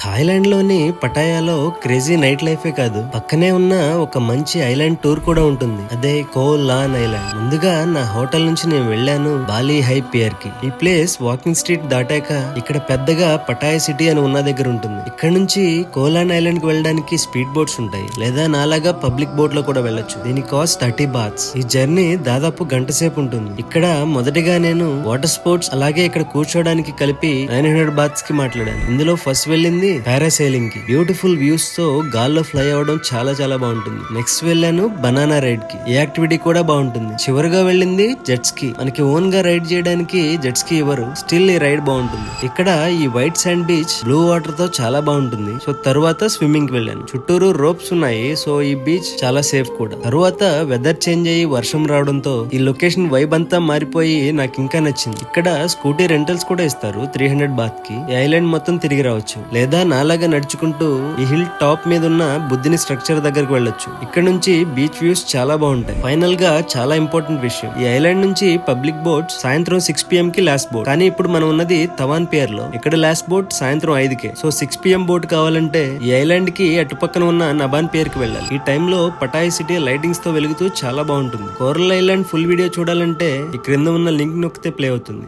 Thailand లోని పటాయాలో crazy night లైఫే కాదు, పక్కనే ఉన్న ఒక మంచి ఐలాండ్ టూర్ కూడా ఉంటుంది. అదే కో లాన్ ఐలాండ్. ముందుగా నా హోటల్ నుంచి నేను వెళ్ళాను బాలి హై పియర్ కి. ఈ ప్లేస్ వాకింగ్ స్ట్రీట్ దాటాక ఇక్కడ పెద్దగా పటాయా సిటీ అని ఉన్న దగ్గర ఉంటుంది. ఇక్కడ నుంచి కోలాన్ ఐలాండ్ కి వెళ్ళడానికి స్పీడ్ బోట్స్ ఉంటాయి, లేదా నాలాగా పబ్లిక్ బోట్ లో కూడా వెళ్ళొచ్చు. దీని కాస్ట్ 30 బాత్స్. ఈ జర్నీ దాదాపు గంట సేపు ఉంటుంది. ఇక్కడ మొదటిగా నేను వాటర్ స్పోర్ట్స్ అలాగే ఇక్కడ కూర్చోడానికి కలిపి 900 బాత్స్ కి మాట్లాడాను. ఇందులో ఫస్ట్ వెళ్ళింది పారాసైలింగ్ కి. బ్యూటిఫుల్ వ్యూస్ తో గాల్లో ఫ్లై అవడం చాలా చాలా బాగుంటుంది. నెక్స్ట్ వెళ్ళాను బనానా రైడ్ కి. ఈ యాక్టివిటీ కూడా బాగుంటుంది. చివరిగా వెళ్ళింది జెట్స్ కి. మనకి ఓన్ గా రైడ్ చేయడానికి జెట్స్ కి ఇవ్వరు, స్టిల్ ఈ రైడ్ బాగుంటుంది. ఇక్కడ ఈ white sand beach blue water తో చాలా బాగుంటుంది. సో తరువాత స్విమ్మింగ్ కి వెళ్ళాను. చుట్టూరు రోప్స్ ఉన్నాయి, సో ఈ బీచ్ చాలా సేఫ్ కూడా. తరువాత వెదర్ చేంజ్ అయ్యి వర్షం రావడంతో ఈ లొకేషన్ వైబ్ అంతా మారిపోయి నాకు ఇంకా నచ్చింది. ఇక్కడ స్కూటీ రెంటల్స్ కూడా ఇస్తారు 300 బాత్ కి. ఈ ఐలాండ్ మొత్తం తిరిగి రావచ్చు, లేదా నాలాగా నడుచుకుంటూ ఈ హిల్ టాప్ మీద ఉన్న బుద్ధిని స్ట్రక్చర్ దగ్గరకు వెళ్ళొచ్చు. ఇక్కడ నుంచి బీచ్ వ్యూస్ చాలా బాగుంటాయి. ఫైనల్ గా చాలా ఇంపార్టెంట్ విషయం, ఈ ఐలాండ్ నుంచి పబ్లిక్ బోట్ సాయంత్రం 6 PM కి లాస్ట్ బోట్. కానీ ఇప్పుడు మనం ఉన్నది తవాన్ పియర్ లో. ఇక్కడ లాస్ట్ బోట్ సాయంత్రం 5కే. సో 6 PM బోట్ కావాలంటే ఈ ఐలాండ్ కి అటుపక్కన ఉన్న నబాన్ పియర్ కి వెళ్ళాలి. ఈ టైంలో పటాయ్ సిటీ లైటింగ్స్ తో వెలుగుతూ చాలా బాగుంటుంది. కోరల్ ఐలాండ్ ఫుల్ వీడియో చూడాలంటే ఈ క్రింద ఉన్న లింక్ నొక్కితే ప్లే అవుతుంది.